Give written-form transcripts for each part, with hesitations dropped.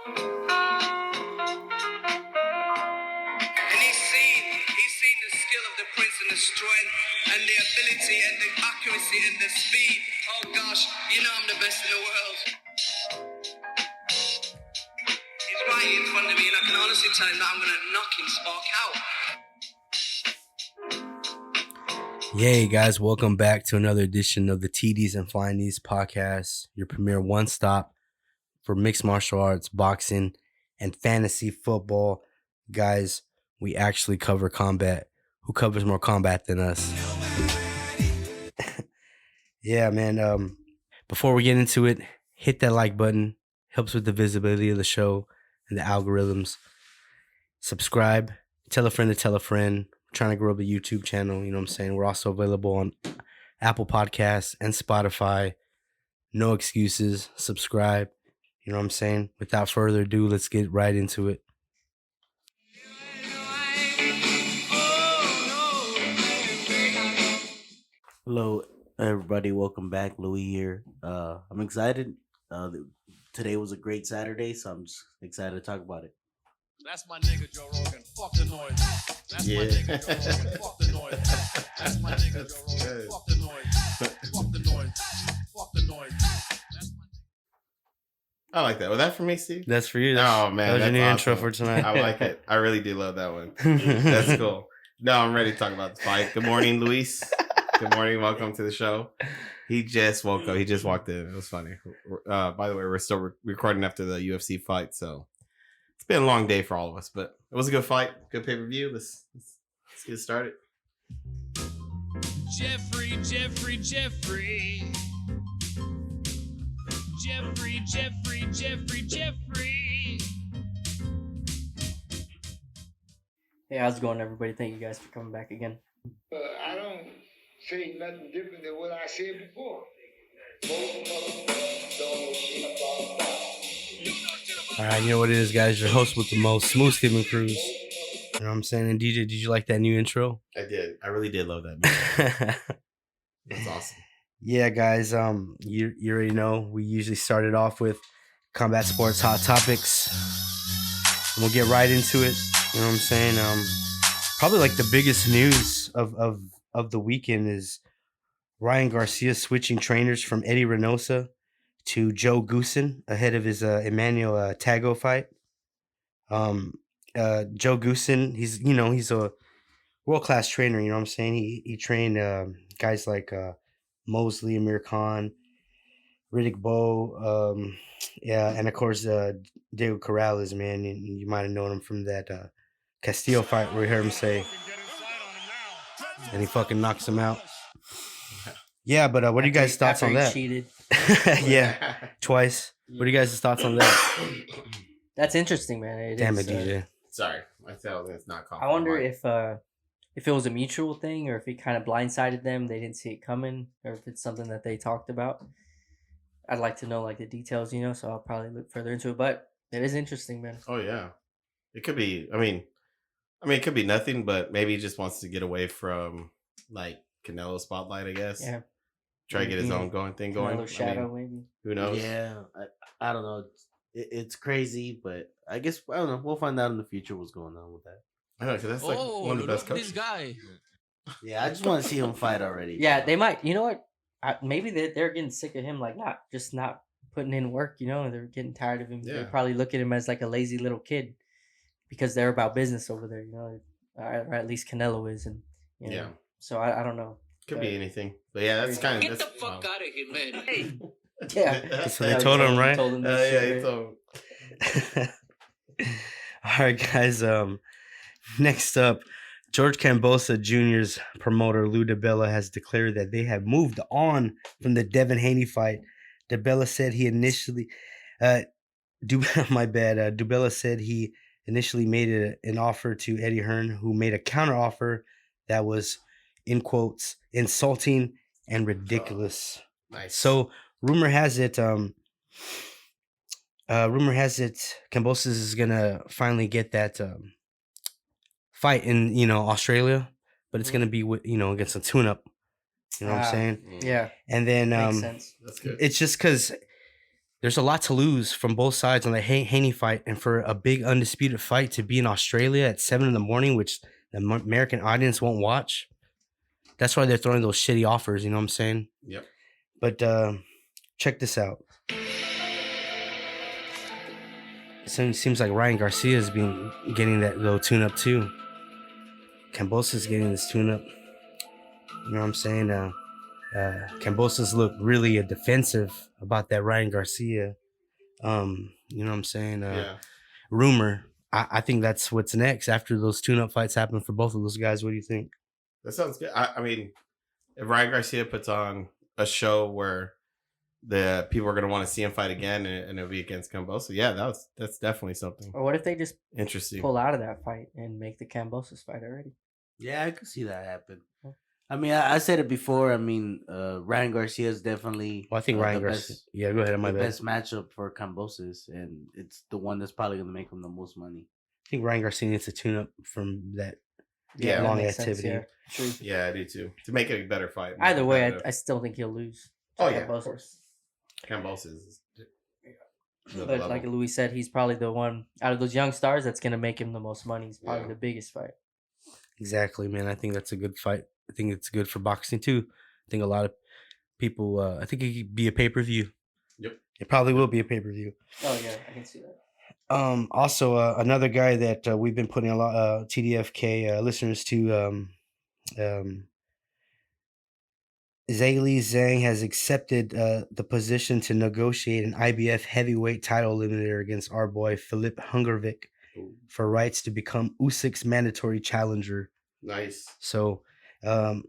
And he's seen the skill of the prince and the strength and the ability and the accuracy and the speed. Oh gosh, you know I'm the best in the world. He's right in front of me and I can honestly tell him that I'm going to knock him spark out. Yay, guys, welcome back to another edition of the TDs and Flying Knees podcast, your premier one-stop for mixed martial arts, boxing, and fantasy football. Guys, we actually cover combat. Who covers more combat than us? Yeah, man. Before we get into it, hit that like button. Helps with the visibility of the show and the algorithms. Subscribe. Tell a friend to tell a friend. We're trying to grow the YouTube channel. You know what I'm saying? We're also available on Apple Podcasts and Spotify. No excuses. Subscribe. You know what I'm saying? Without further ado, let's get right into it. Hello, everybody. Welcome back. Louis here. I'm excited. Today was a great Saturday, so I'm just excited to talk about it. That's my nigga Joe Rogan. Fuck the noise. That's my nigga Joe Rogan. Fuck the noise. That's my nigga Joe Rogan. Fuck the noise. Fuck the noise. Fuck the noise. That's my I like that. Was that for me, Steve? That's for you. Oh, man. That was your new awesome. intro for tonight. I like it. I really do love that one. That's cool. No, I'm ready to talk about the fight. Good morning, Luis. Good morning. Welcome to the show. He just woke up. He just walked in. It was funny. By the way, we're still recording after the UFC fight, so it's been a long day for all of us, but it was a good fight. Good pay-per-view. Let's get started. Jeffrey. Hey, how's it going, everybody? Thank you guys for coming back again. I don't say nothing different than what I said before. All right, you know what it is, guys. Your host with the most, Smooth Steven Cruz. You know what I'm saying? And DJ, did you like that new intro? I did. I really did love that. That's awesome. Yeah, guys. You already know we usually started off with combat sports hot topics. And we'll get right into it. You know what I'm saying? Probably like the biggest news of the weekend is Ryan Garcia switching trainers from Eddie Reynosa to Joe Goosen ahead of his Emmanuel Tago fight. Joe Goosen, he's a world-class trainer, you know what I'm saying? He trained guys like Mosley, Amir Khan, Riddick Bowe, and of course Diego Corrales, man. You might have known him from that Castillo fight where we heard him say, and he fucking knocks him out. Yeah, but what are you guys' thoughts on that? Cheated. Yeah, twice. What are you guys' thoughts on that? That's interesting, man. Damn it, DJ. Sorry. I felt it's not called. I wonder if it was a mutual thing or if he kind of blindsided them, they didn't see it coming, or if it's something that they talked about. I'd like to know like the details, so I'll probably look further into it. But it is interesting, man. Oh yeah, it could be. I mean, it could be nothing, but maybe he just wants to get away from like Canelo spotlight, I guess. Yeah. Try to get his own thing going. Another shadow, maybe. Who knows? Yeah, I don't know. It's crazy, but I guess I don't know. We'll find out in the future what's going on with that. I know, because that's like one of the best coaches. This guy. Yeah, I just want to see him fight already. Yeah, they might. You know what? Maybe they're getting sick of him, like not putting in work. They're getting tired of him. Yeah. They probably look at him as like a lazy little kid because they're about business over there. Or at least Canelo is, and Yeah. So I don't know. Could be anything, but yeah, that's kind of Get the fuck out of here, man. Hey. Yeah. That's what they told him, right? Told him yeah, shit, he told him. All right, guys. Next up, George Kambosos Jr.'s promoter Lou DiBella has declared that they have moved on from the Devin Haney fight. DiBella said he initially, DiBella said he initially made an offer to Eddie Hearn, who made a counter offer that was, in quotes, insulting and ridiculous. Nice. So rumor has it Kambosos is gonna finally get that fight in Australia, but it's gonna be against a tune-up. You know what I'm saying? Yeah. And then Makes sense. That's good. it's just because there's a lot to lose from both sides on the Haney fight, and for a big undisputed fight to be in Australia at 7 a.m, which the American audience won't watch. That's why they're throwing those shitty offers. You know what I'm saying? Yep. But check this out. It seems like Ryan Garcia has been getting that little tune-up too. Kambosos getting this tune-up. You know what I'm saying? Kambosos looked really defensive about that Ryan Garcia. You know what I'm saying? Rumor. I think that's what's next after those tune-up fights happen for both of those guys. What do you think? That sounds good. I mean, if Ryan Garcia puts on a show where the people are going to want to see him fight again and it'll be against Kambosos, yeah, that's definitely something. Or what if they just Interesting. pull out of that fight and make the Kambosos fight already? Yeah, I could see that happen. I mean, I said it before. I mean, Ryan Garcia is definitely. Well, I think Ryan Garcia. Yeah, go ahead. The best matchup for Kambosos, and it's the one that's probably going to make him the most money. I think Ryan Garcia needs to tune up from that long activity. Sense, True. Yeah, I do too. To make it a better fight. Either way, I still think he'll lose. Oh yeah, of course. Kambosos is. But like Louis said, he's probably the one out of those young stars that's going to make him the most money. He's probably the biggest fight. Exactly, man. I think that's a good fight. I think it's good for boxing too. I think a lot of people. I think it could be a pay-per-view. Yep. It probably will be a pay-per-view. Oh yeah, I can see that. Also, another guy that we've been putting a lot TDFK listeners to. Zhilei Zhang has accepted the position to negotiate an IBF heavyweight title eliminator against our boy Filip Hungervik for rights to become Usyk's mandatory challenger. Nice. So, Zhang,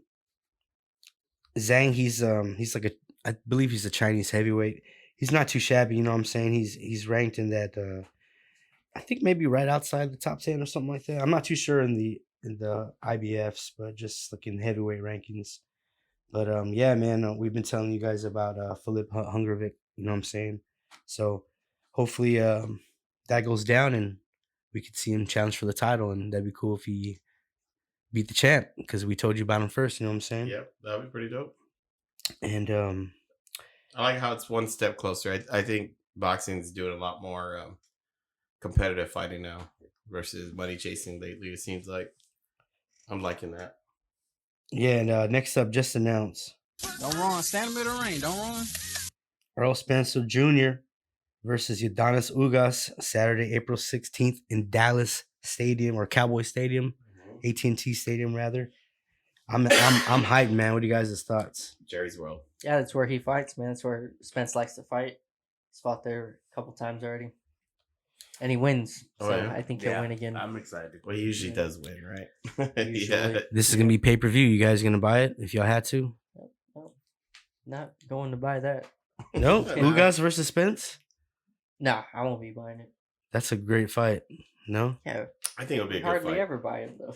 he's like I believe he's a Chinese heavyweight. He's not too shabby, you know what I'm saying? He's ranked in that I think maybe right outside the top 10 or something like that. I'm not too sure in the IBFs, but just like in heavyweight rankings. But yeah, man, we've been telling you guys about Filip Hungervik, you know what I'm saying? So hopefully that goes down and we could see him challenge for the title, and that'd be cool if he beat the champ, because we told you about him first, you know what I'm saying? Yep, that'd be pretty dope. And I like how it's one step closer. I think boxing's doing a lot more competitive fighting now versus money chasing lately. It seems like I'm liking that. Yeah, and next up, just announced. Don't run. Stand in the middle of the ring. Don't run. Earl Spencer Jr. versus Udonis Ugas, Saturday, April 16th in Dallas Stadium, or Cowboy Stadium, AT&T Stadium rather. I'm hyped, man. What are you guys' thoughts? Jerry's World. Yeah, that's where he fights, man. That's where Spence likes to fight. He's fought there a couple times already. And he wins. So I think he'll win again. I'm excited. Well, he usually does win, right? Usually. This is going to be pay-per-view. You guys going to buy it if y'all had to? No, not going to buy that. No? Ugas versus Spence? Nah, I won't be buying it. That's a great fight. No? Yeah. I think it'll be a good Hardly fight. ever buy him, though.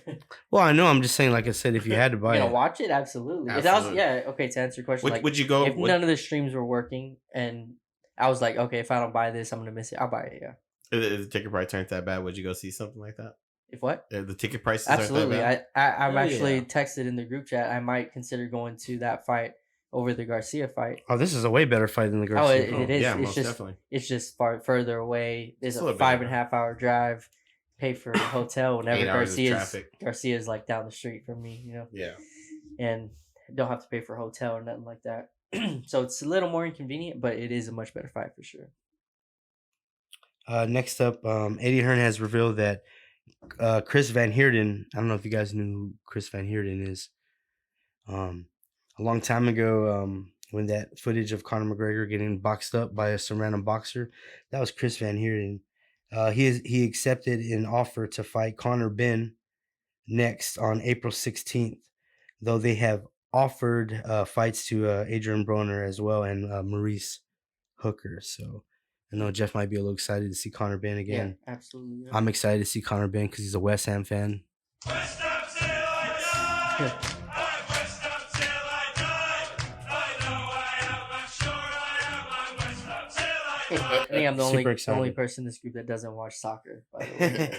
Well, I know. I'm just saying, like I said, if you had to buy You it. know, watch it? Absolutely. Absolutely. Okay, to answer your question, Would you go? if none of the streams were working and I was like, okay, if I don't buy this, I'm going to miss it, I'll buy it, yeah. If the ticket price aren't that bad, would you go see something like that? If what? If the ticket prices Absolutely. aren't that bad? I'm actually texted in the group chat. I might consider going to that fight over the Garcia fight. Oh, this is a way better fight than the Garcia. It is. Yeah, it's most just definitely. It's just far further away. There's It's a a little bit 5.5 hour drive. Pay for a hotel whenever 8 hours of traffic. Garcia's like down the street from me, you know. Yeah. And don't have to pay for a hotel or nothing like that. So it's a little more inconvenient, but it is a much better fight for sure. Next up, Eddie Hearn has revealed that Chris Van Heerden, I don't know if you guys knew who Chris Van Heerden is. A long time ago, when that footage of Conor McGregor getting boxed up by some random boxer, that was Chris Van Heerden. He accepted an offer to fight Conor Benn next on April 16th, though they have offered fights to Adrian Broner as well and Maurice Hooker. So I know Jeff might be a little excited to see Conor Benn again. Yeah, absolutely. Yeah. I'm excited to see Conor Benn because he's a West Ham fan. West Ham till I die. I'm West Ham till I die. I know I am, I'm sure I am. I'm West Ham till I die. I think I'm the Super only excited. person in this group that doesn't watch soccer, by the way.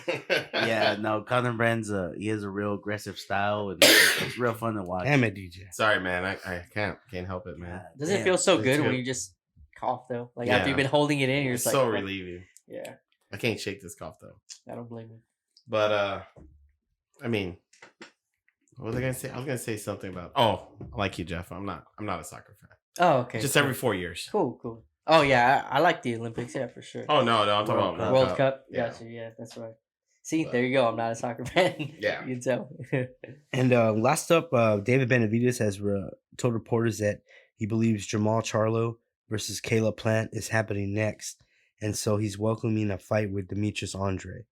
Yeah, no, Conor Benn's he has a real aggressive style, and it's real fun to watch. Damn it, DJ. Sorry, man. I can't help it, man. Doesn't it Damn, feel so me good too. when you just cough though. Like after Yeah. you've been holding it in, you're It's just so like, relieving. yeah, I can't shake this cough though. I don't blame you. But I mean, what was I gonna say? I was gonna say something about. Oh, like you, Jeff. I'm not a soccer fan. Oh, okay. Just cool. every 4 years. Cool. Oh yeah, I like the Olympics. Yeah, for sure. Oh no, I'm talking World about Cup. World Cup. Yeah. Gotcha. Yeah, that's right. See, But- there you go. I'm not a soccer fan. Yeah. You can tell. And last up, David Benavidez has told reporters that he believes Jamal Charlo versus Caleb Plant is happening next, and so he's welcoming a fight with Demetrius Andre.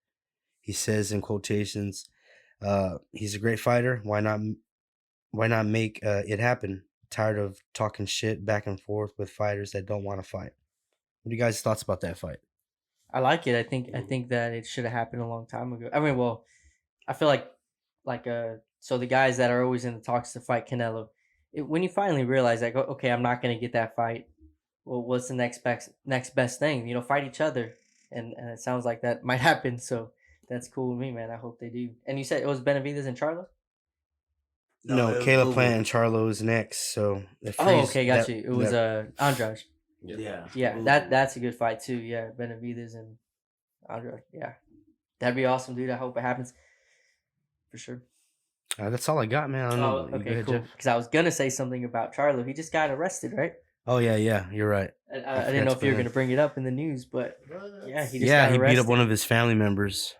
He says in quotations, "He's a great fighter. Why not make it happen? Tired of talking shit back and forth with fighters that don't want to fight." What are you guys' thoughts about that fight? I like it. I think that it should have happened a long time ago. I mean, well, I feel like so the guys that are always in the talks to fight Canelo, when you finally realize like, okay, I'm not gonna get that fight. Well, what's the next best thing? You know, fight each other, and it sounds like that might happen. So that's cool with me, man. I hope they do. And you said it was Benavidez and Charlo? No, Caleb Plant and Charlo is next. So Oh, okay, got you. It was Andrade. Yeah. Yeah, that's a good fight too. Yeah, Benavidez and Andrade. Yeah, that'd be awesome, dude. I hope it happens for sure. That's all I got, man. I don't know. You go Okay, ahead, cool. Jeff. Because I was gonna say something about Charlo. He just got arrested, right? Oh yeah, you're right. I didn't know if you were gonna bring it up in the news, but yeah, he just got He beat arrested. up one of his family members.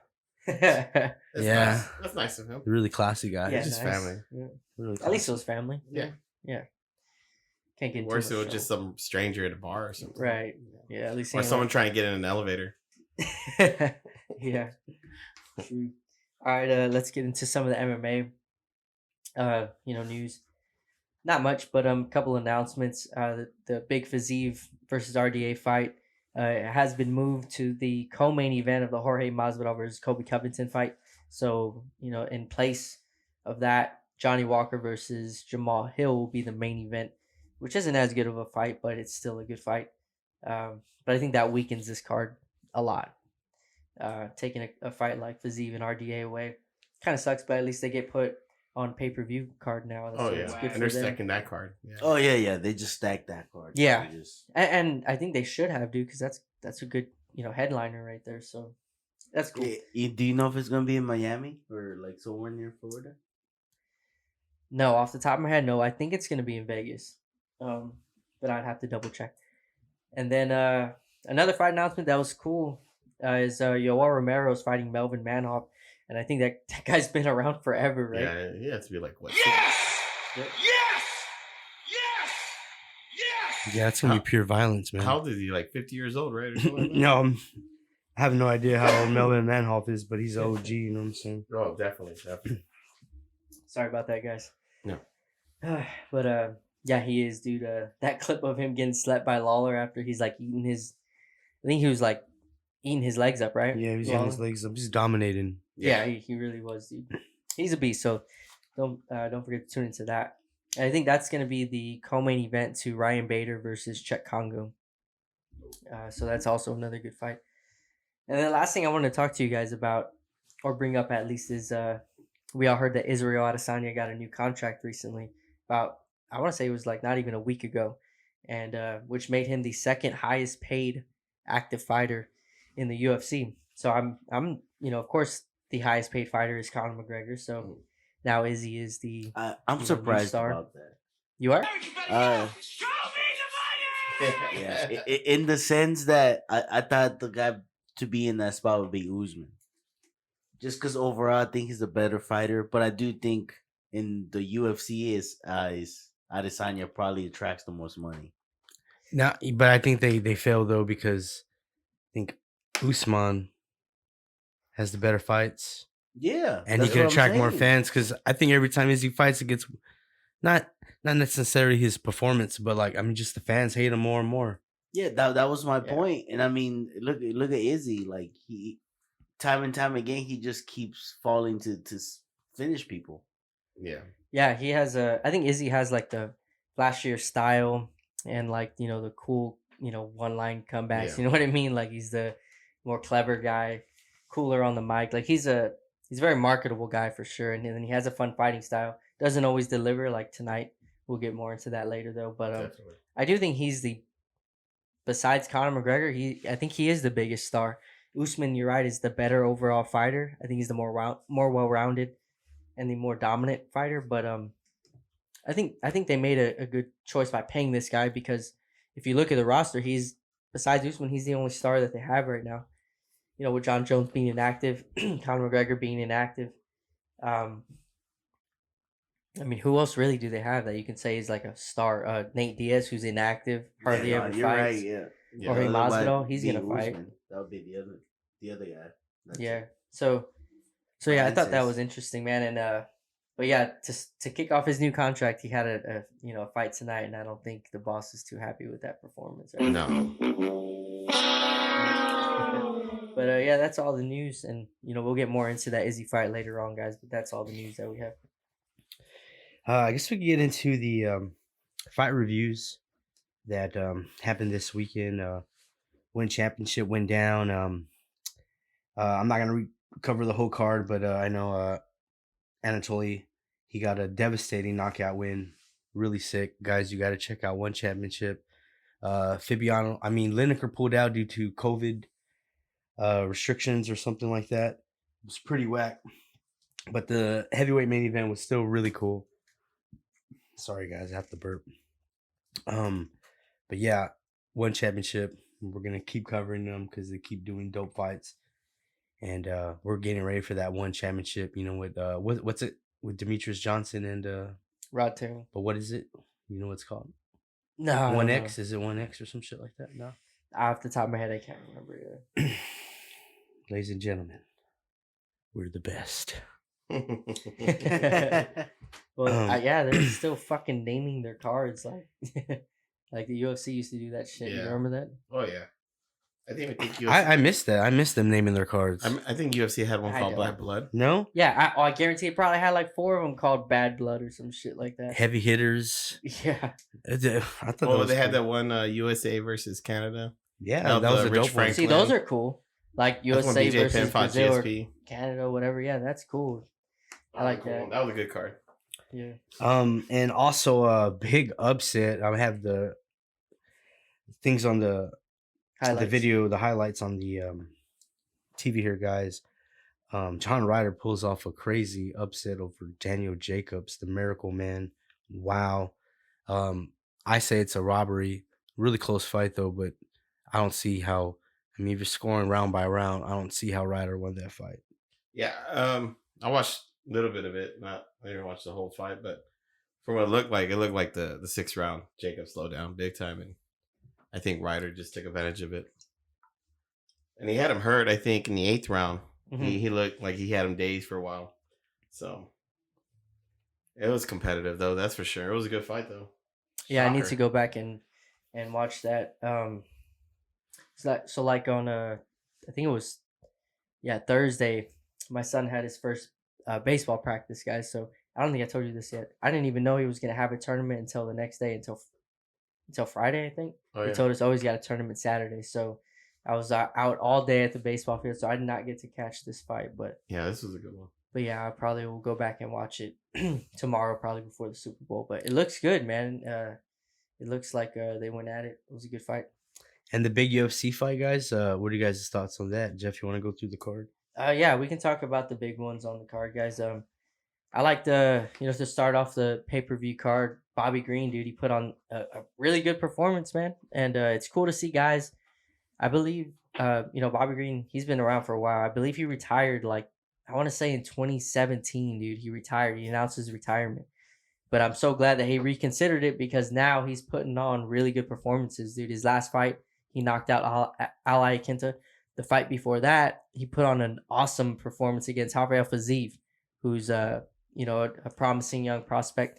yeah, That's Yeah. nice. That's nice of him. A really classy guy. yeah, It's just nice. family. Yeah. Really At least classy. it was family. Yeah. Can't get Worse, too it much was just trouble. some stranger at a bar or something. Right. Yeah, at least Or someone trying to get in an elevator. yeah. True. All right, let's get into some of the MMA news. Not much, but a couple announcements. The big Fiziev versus RDA fight has been moved to the co-main event of the Jorge Masvidal versus Kobe Covington fight. So, in place of that, Johnny Walker versus Jamal Hill will be the main event, which isn't as good of a fight, but it's still a good fight. But I think that weakens this card a lot. Taking a fight like Fiziev and RDA away kind of sucks, but at least they get put on pay-per-view card now. Oh, It's yeah. good And for they're them. stacking that card. Yeah. Oh yeah. They just stacked that card. Yeah. They just- And I think they should have, dude, because that's a good headliner right there. So that's cool. Do you know if it's gonna be in Miami or like somewhere near Florida? No, off the top of my head, no. I think it's gonna be in Vegas, but I'd have to double check. And then another fight announcement that was cool is Yoel Romero's fighting Melvin Manhoff, and I think that guy's been around forever, right? Yeah, he has to be like, what? Yes! Yep. Yes! Yes! Yes! Yeah, it's gonna be pure violence, man. How old is he? Like 50 years old, right? Or something like that? No, I have no idea how old Melvin Manhoff is, but he's OG. You know what I'm saying? Oh, definitely. Sorry about that, guys. No. But yeah, he is, dude. That clip of him getting slept by Lawler after he's like eating his, I think he was like eating his legs up, right? Yeah, he's getting his Lawler? legs up. He's dominating. Yeah, he really was, dude. He's a beast. So don't forget to tune into that. And I think that's gonna be the co-main event to Ryan Bader versus Chet Congo. So that's also another good fight. And the last thing I want to talk to you guys about, or bring up at least, is we all heard that Israel Adesanya got a new contract recently. About, I want to say it was like not even a week ago, and which made him the second highest paid active fighter in the UFC. So I'm of course the highest paid fighter is Conor McGregor. So now Izzy is the I'm new surprised star. about that. You are? Show me the money! Yeah, in the sense that I thought the guy to be in that spot would be Usman. Just because overall I think he's a better fighter, but I do think in the UFC is Adesanya probably attracts the most money. Now, but I think they fail though because I think Usman has the better fights, Yeah, and he that's can what I'm attract more saying. fans. Because I think every time Izzy fights, it gets not necessarily his performance, but just the fans hate him more and more. Yeah, that was my Yeah. point. And I mean, look at Izzy. Like he, time and time again, he just keeps falling to finish people. Yeah. Yeah, he has I think Izzy has like the flashier style and like the cool one line comebacks. Yeah. You know what I mean? Like he's the more clever guy, cooler on the mic. Like he's a very marketable guy for sure, and then he has a fun fighting style. Doesn't always deliver like tonight. We'll get more into that later though, but Definitely. I do think he's the besides Conor McGregor, I think he is the biggest star. Usman, you're right, is the better overall fighter. I think he's the more well-rounded and the more dominant fighter. But I think they made a good choice by paying this guy, because if you look at the roster, he's besides Usman, he's the only star that they have right now. You know, with John Jones being inactive, Conor McGregor being inactive. I mean, who else really do they have that you can say is like a star? Nate Diaz, who's inactive, hardly ever you're fights. right. Yeah. Jorge The other Masvidal, might he's be gonna fight. Usman. That would be the other guy. That's Yeah. it. So yeah, I thought that Francis. was interesting, man. And but yeah, to kick off his new contract, he had a fight tonight, and I don't think the boss is too happy with that performance. Right? No. But yeah, that's all the news, and we'll get more into that Izzy fight later on, guys. But that's all the news that we have. I guess we can get into the fight reviews that happened this weekend. When championship went down. I'm not gonna cover the whole card, but I know Anatoly, he got a devastating knockout win. Really sick, guys. You got to check out One Championship. Lineker pulled out due to COVID restrictions or something like that. It was pretty whack, but the heavyweight main event was still really cool. Sorry, guys, I have to burp. But yeah, One Championship. We're gonna keep covering them because they keep doing dope fights, and we're getting ready for that One Championship. With what's it with Demetrius Johnson and Rod Taylor. But what is it? You know what it's called? No, 1X? Is it 1X or some shit like that? No. Off the top of my head, I can't remember. Yeah. Ladies and gentlemen, we're the best. Well, yeah, they're still fucking naming their cards like the UFC used to do that shit. Yeah. You remember that? Oh yeah. I think UFC, I missed that. I missed them naming their cards. I think UFC had one I called don't. Black Blood. No? Yeah, I guarantee it probably had like 4 of them called Bad Blood or some shit like that. Heavy hitters. Yeah. I thought that Oh, was they had cool. that one USA versus Canada. Yeah, of that was the a Rich dope one. Frank- See, those are cool. Like That's when USA BJ Penn versus fought Brazil or GSP. Canada, whatever. Yeah, that's cool. I like that. That was a good card. Yeah. And also a big upset. I have the things on the Highlights. video, the highlights on the TV here, guys. John Ryder pulls off a crazy upset over Daniel Jacobs, the Miracle Man. Wow. I say it's a robbery. Really close fight though, but I don't see how. I mean, if you're scoring round by round, I don't see how Ryder won that fight. Yeah. I watched a little bit of it. I didn't watch the whole fight, but from what it looked like the 6th round. Jacob slowed down big time, and I think Ryder just took advantage of it. And he had him hurt, I think, in the 8th round. Mhm. He looked like he had him dazed for a while. So it was competitive, though. That's for sure. It was a good fight, though. Yeah, I need Shocker. to go back and watch that. So like on I think it was Thursday, my son had his first baseball practice, guys. So I don't think I told you this yet. I didn't even know he was gonna have a tournament until the next day, until Friday, I think. Oh, He yeah. told us, he's got a tournament Saturday. So I was out all day at the baseball field, so I did not get to catch this fight. But Yeah, this was a good one. yeah, I probably will go back and watch it tomorrow, probably before the Super Bowl. But it looks good, man. It looks like they went at it. It was a good fight. And the big UFC fight, guys. What are you guys' thoughts on that? Jeff, you want to go through the card? Yeah, we can talk about the big ones on the card, guys. I like to start off the pay-per-view card. Bobby Green, dude, he put on a really good performance, man. And it's cool to see guys. I believe, Bobby Green, he's been around for a while. I believe he retired, I want to say in 2017, dude. He retired. He announced his retirement. But I'm so glad that he reconsidered it, because now he's putting on really good performances, dude. His last fight, he knocked out Ali Quinta. The fight before that, he put on an awesome performance against Rafael Fiziev, who's a promising young prospect.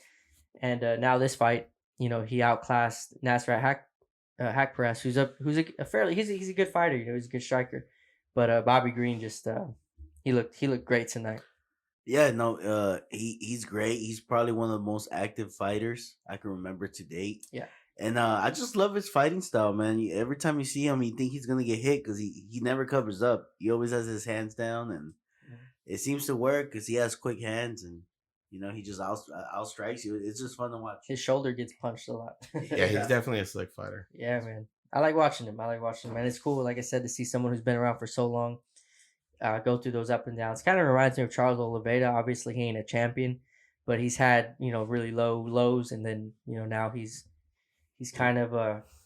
And now this fight, he outclassed Nasrat Haqparast, who's a fairly he's a good fighter, he's a good striker. But Bobby Green just he looked great tonight. Yeah, no, he's great. He's probably one of the most active fighters I can remember to date. Yeah. And I just love his fighting style, man. Every time you see him, you think he's gonna get hit because he never covers up. He always has his hands down, and it seems to work because he has quick hands, and he just outstrikes you. It's just fun to watch. His shoulder gets punched a lot. Yeah, he's definitely a slick fighter. Yeah, man. I like watching him. And it's cool, like I said, to see someone who's been around for so long go through those up and downs. Kind of reminds me of Charles Oliveira. Obviously, he ain't a champion, but he's had really low lows, and then now he's kind of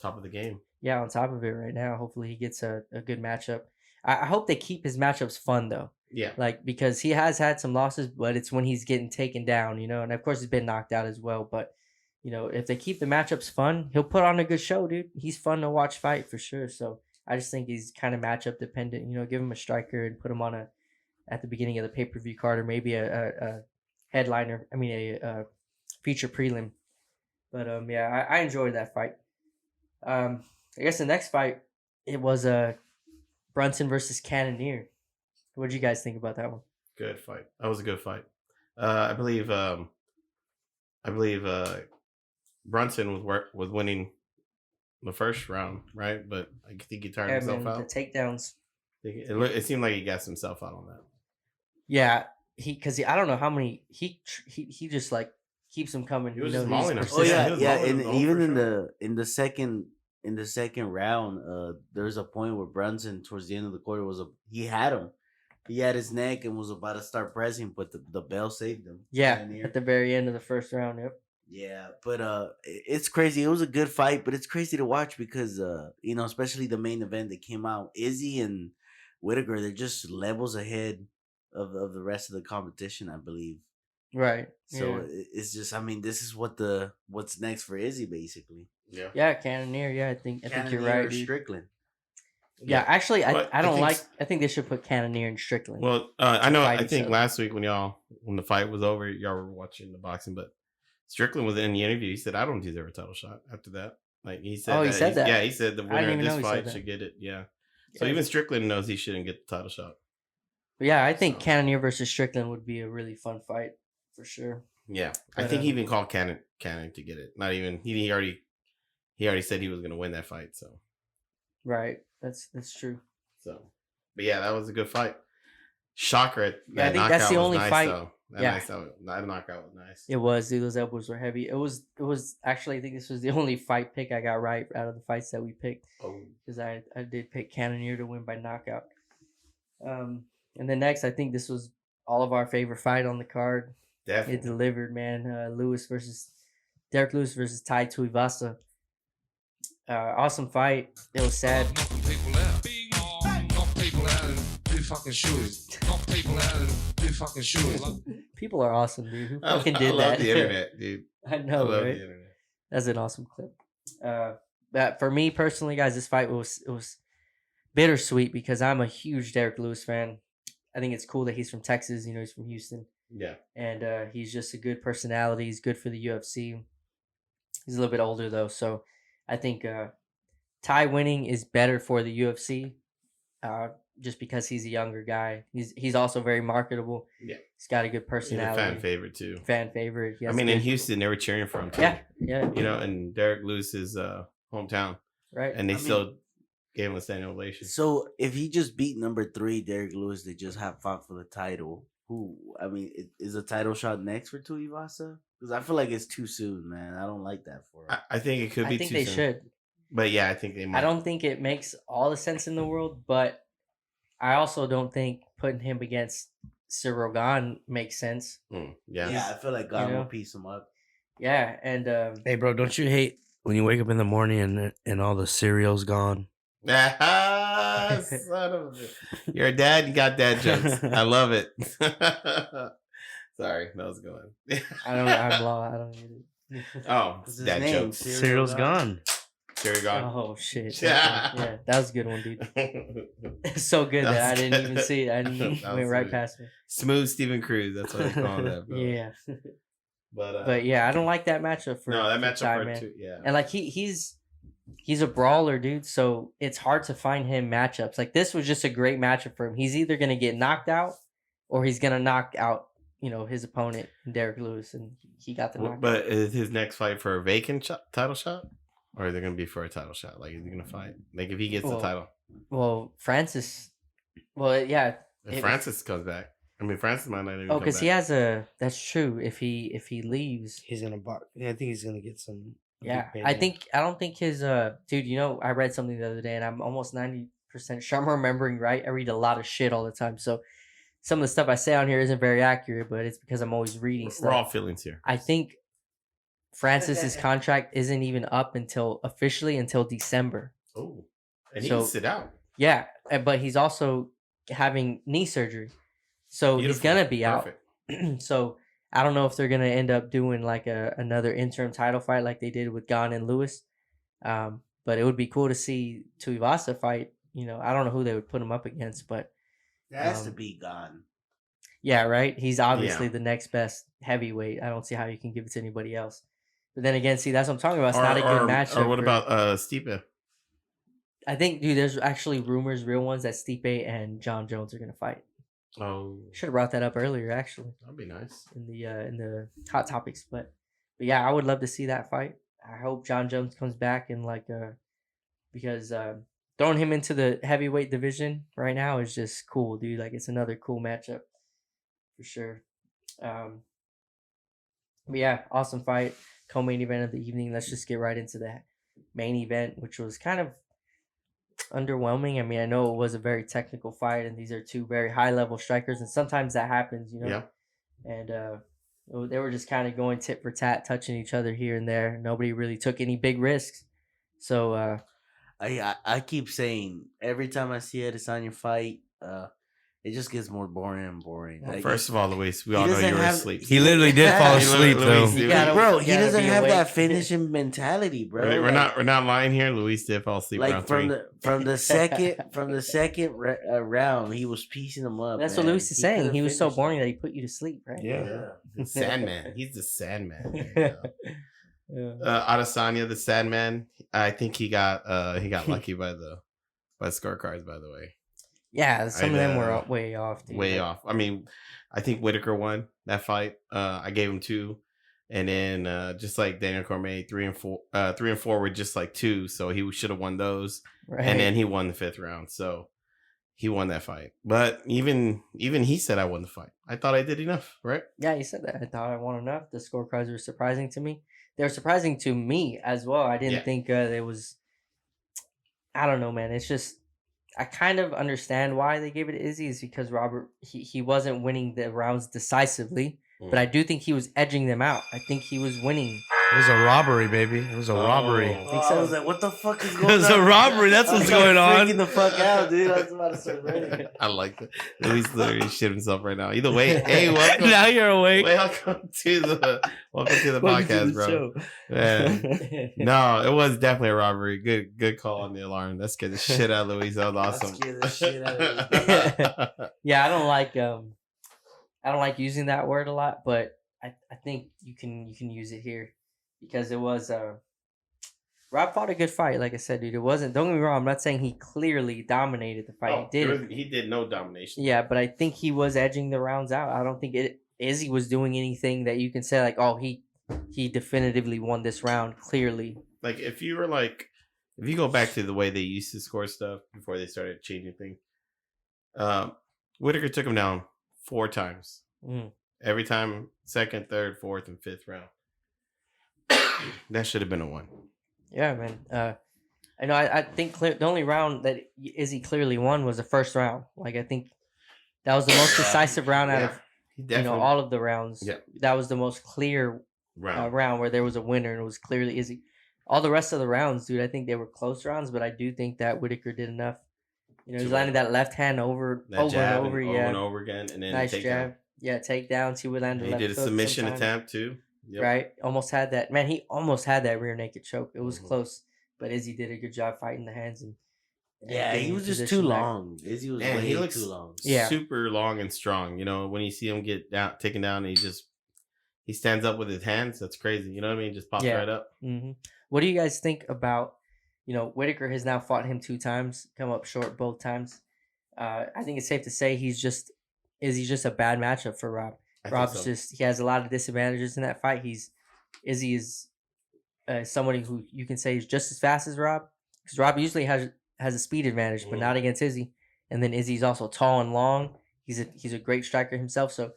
Top of the game. on top of it right now. Hopefully, he gets a good matchup. I hope they keep his matchups fun though. Yeah. Like, because he has had some losses, but it's when he's getting taken down, and of course he's been knocked out as well. But if they keep the matchups fun, he'll put on a good show, dude. He's fun to watch fight for sure. So I just think he's kind of matchup dependent. Give him a striker and put him on at the beginning of the pay-per-view card, or maybe a headliner. I mean a feature prelim. But I enjoyed that fight. I guess the next fight, it was Brunson versus Cannonier. What did you guys think about that one? Good fight. That was a good fight. I believe Brunson was winning the first round, right? But I think he turned himself out. The takedowns. It seemed like he got himself out on that. Yeah, because I don't know how many he just like keeps them coming. He was just mauling him. Oh yeah, he was yeah, mauling and him even for in the second round, there's a point where Brunson towards the end of the quarter he had him. He had his neck and was about to start pressing, but the bell saved him. Yeah, Cannonier. at the very end of the first round. Yep. Yeah, but it's crazy. It was a good fight, but it's crazy to watch because especially the main event that came out, Izzy and Whittaker, they're just levels ahead of the rest of the competition, I believe. Right. So it's just, this is what's next for Izzy, basically. Yeah. Yeah, Cannonier. Yeah, I think you're right, dude. Strickland. Yeah, actually, But I think they should put Cannonier and Strickland. Well, I know. fight I think each other. last week when the fight was over, y'all were watching the boxing, but Strickland was in the interview. He said, "I don't deserve a title shot." After that, like he said, Oh, he said that? Yeah, he said the I didn't winner of even know this he said fight that. should get it. Yeah. So Yeah. even Strickland knows he shouldn't get the title shot. But yeah, I think So- Cannonier versus Strickland would be a really fun fight for sure. Yeah, I But, think he even called Cannon to get it. Not even he already said he was going to win that fight. So Right. That's true. but yeah, that was a good fight. Shocker! Yeah, I That think that's knockout the was only nice, fight- Though. That knockout was nice. It was, dude. Those elbows were heavy. It was actually, I think this was the only fight pick I got right out of the fights that we picked, Oh, because I did pick Cannonier to win by knockout. And then next, I think this was all of our favorite fight on the card. It definitely. delivered, man. Derek Lewis versus Tai Tuivasa. Awesome fight. It was sad. Knock them people out. Knock people out and do fucking shoes. Knock people out and do fucking shoes. People are awesome, dude. Who I fucking did love that? the internet, dude. I I know, love right? the internet. That's an awesome clip. But for me personally, guys, this fight was bittersweet because I'm a huge Derek Lewis fan. I think it's cool that he's from Texas. He's from Houston, Yeah. and he's just a good personality. He's good for the UFC. He's a little bit older though, so I think Ty winning is better for the UFC. Just because he's a younger guy. He's also very marketable. Yeah. He's got a good He's a personality. fan favorite too. Fan favorite. He I has mean, good- in Houston, they were cheering for him too. Yeah. And Derek Lewis's hometown, Right. and they I mean- still gave him a standing ovation. So if he just beat number 3, Derek Lewis, they just have fought for the title. Is a title shot next for Tuivasa? Because I feel like it's too soon, man. I don't like that for him. I think it could be I think too they soon. should. But yeah, I think they might. I don't think it makes all the sense in the world, but I also don't think putting him against Cyril Gane makes sense. Yeah. Yeah, I feel like God You know? will piece him up. Yeah, and Hey, bro, don't you hate when you wake up in the morning and all the cereal's gone? Son of a... You're a dad. You got dad jokes. I love it. Sorry, that was going. I'm lost. I don't get it. Oh, What's his dad name? jokes. Cereal's gone. Terry gone. Oh shit! Yeah, that was a good one, dude. It's so good that I That's didn't good. even see it. I didn't That went was right good. past me. Smooth Steven Cruz. That's what they call that, bro. Yeah, But yeah, I don't like that matchup for no, that for matchup Ty, for man. two. Yeah. And like he's a brawler, dude. So it's hard to find him matchups. Like this was just a great matchup for him. He's either gonna get knocked out or he's gonna knock out, his opponent, Derek Lewis, and he got the knockout. But is his next fight for a vacant title shot, or is it gonna be for a title shot? Like, is he gonna fight? Like, if he gets the Well, title, Well, Francis. Well, yeah. if it- Francis comes back, I mean, Francis might not even. Oh, come because back. he has a. That's true. If he leaves, He's gonna box. Yeah, I think he's gonna get some Yeah, big I pain. don't think his dude. You know, I read something the other day, and I'm almost 90% sure I'm remembering right. I read a lot of shit all the time, so some of the stuff I say on here isn't very accurate, but it's because I'm always reading We're all stuff. feelings here. I think Francis's contract isn't even up officially until December. Oh, and he So- can sit out. Yeah, but he's also having knee surgery, so he's Beautiful. gonna be out. Perfect. So I don't know if they're gonna end up doing like another interim title fight like they did with Gon and Lewis. But it would be cool to see Tuivasa fight. You know, I don't know who they would put him up against, but That has to be gone. yeah, right. He's obviously the next best heavyweight. I don't see how you can give it to anybody else. But then again, see, that's what I'm talking about. It's not a good matchup. Or what for- about Stipe? I think, dude, there's actually rumors, real ones, that Stipe and John Jones are gonna fight. Oh, Should have brought that up earlier, actually, that'd be nice. in the hot topics. But yeah, I would love to see that fight. I hope John Jones comes back and because throwing him into the heavyweight division right now is just cool, dude. Like, it's another cool matchup for sure. But yeah, awesome fight. Co-main event of the evening. Let's just get right into the main event, which was kind of underwhelming. I mean, I know it was a very technical fight, and these are two very high-level strikers, and sometimes that happens, you know. Yeah. And they were just kind of going tit for tat, touching each other here and there. Nobody really took any big risks. So I keep saying every time I see Adesanya fight, it just gets more boring and boring. Well, Like, first of all, Luis, we he all know doesn't you were have- asleep. He literally did fall He asleep though. literally- You gotta- bro, you he gotta doesn't be have that awake. finishing mentality, bro. We're Like- not lying here. Luis did fall asleep like around from three. the second round, he was piecing them up. that's what man. Lewis is He saying. could've He was so finished boring them. that he put you to sleep, right? Yeah. Sandman. He's the Sandman. Yeah. Adesanya, the Sandman. I think he got lucky by the scorecards. By the way, Yeah, some of them were know. way off. Dude. way off. I mean, I think Whitaker won that fight. I gave him 2, and then just like Daniel Cormier, 3 and 4 were just like 2, so he should have won those. Right. And then he won the 5th round, so he won that fight. But even he said I won the fight. I thought I did enough, right? Yeah, you said that. I thought I won enough. The scorecards were surprising to me. They were surprising to me as well. I didn't Yeah. think there was. I don't know, man. It's just I kind of understand why they gave it to Izzy is because Robert he wasn't winning the rounds decisively, but I do think he was edging them out. I think he was winning. It was a robbery, baby. It was a robbery. Oh. think I so. was like, what the fuck is It going on? was a robbery. That's I what's started going on. freaking the fuck out, dude. I was about to start running. I like that. Luis literally shit himself right now. Either way, hey, welcome. Now you're awake. Welcome to the podcast, bro. Man. No, it was definitely a robbery. Good call on the alarm. That scared the shit out of Luis. That was That awesome. scared the shit out of me. Yeah, I don't like using that word a lot, but I think you can use it here because it was Rob fought a good fight. Like I said, dude, it wasn't. Don't get me wrong. I'm not saying he clearly dominated the fight. Oh, He did. he did no domination. Yeah, but I think he was edging the rounds out. I don't think Izzy was doing anything that you can say like, oh, he definitively won this round clearly. Like if you go back to the way they used to score stuff before they started changing things, Whitaker took him down 4 times. Mm. Every time, 2nd, 3rd, 4th, and 5th round. That should have been a 1. Yeah, man. I know. I think the only round that Izzy clearly won was the first round. Like I think that was the most decisive round out of all of the rounds. Yeah. That was the most clear round where there was a winner and it was clearly Izzy. All the rest of the rounds, dude, I think they were close rounds, but I do think that Whitaker did enough. You know, he's landing that left hand over That and jab over, and over again, and then nice take jab. down. Yeah, takedowns. He would land the He left did a hook submission sometime. attempt too. Yep. Right? Almost had that. Man, he almost had that rear naked choke. It was Mhm. close, but Izzy did a good job fighting the hands and Yeah, getting he was just position too back. long. Izzy was Man, way he looks too long. Yeah. super long and strong. You know, when you see him get taken down, and he stands up with his hands. That's crazy. You know what I mean? Just pops Yeah. right up. hmm What do you guys think about, Whitaker has now fought him 2 times, come up short both times. I think it's safe to say he's just a bad matchup for Rob. I think Rob's so. he has a lot of disadvantages in that fight. Izzy is somebody who you can say is just as fast as Rob, because Rob usually has a speed advantage, but not against Izzy. And then Izzy's also tall and long. He's a great striker himself. So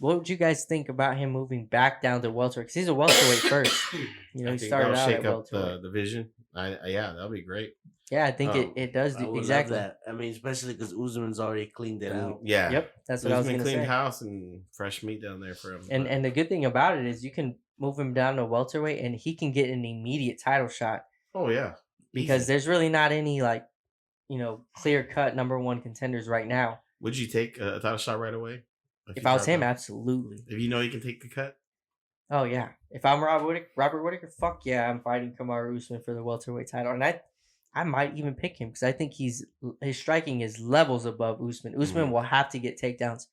what would you guys think about him moving back down to welterweight? Because he's a welterweight first. You know, I he think started that'll out shake at up welterweight. the division. Yeah, that'll be great. Yeah, I think it does I would exactly. love that. I mean, especially because Usman's already cleaned it out. Yeah. Yep, that's what I was Usman gonna cleaned say. house and fresh meat down there for him. And the good thing about it is you can move him down to welterweight, and he can get an immediate title shot oh yeah, because Easy. there's really not any like, clear cut number one contenders right now. Would you take a title shot right away? If you I was dropped him, out? absolutely. If you know you can take the cut. Oh yeah. If I'm Robert Whittaker, fuck yeah, I'm fighting Kamaru Usman for the welterweight title, and I might even pick him because I think his striking is levels above Usman. Usman will have to get takedowns,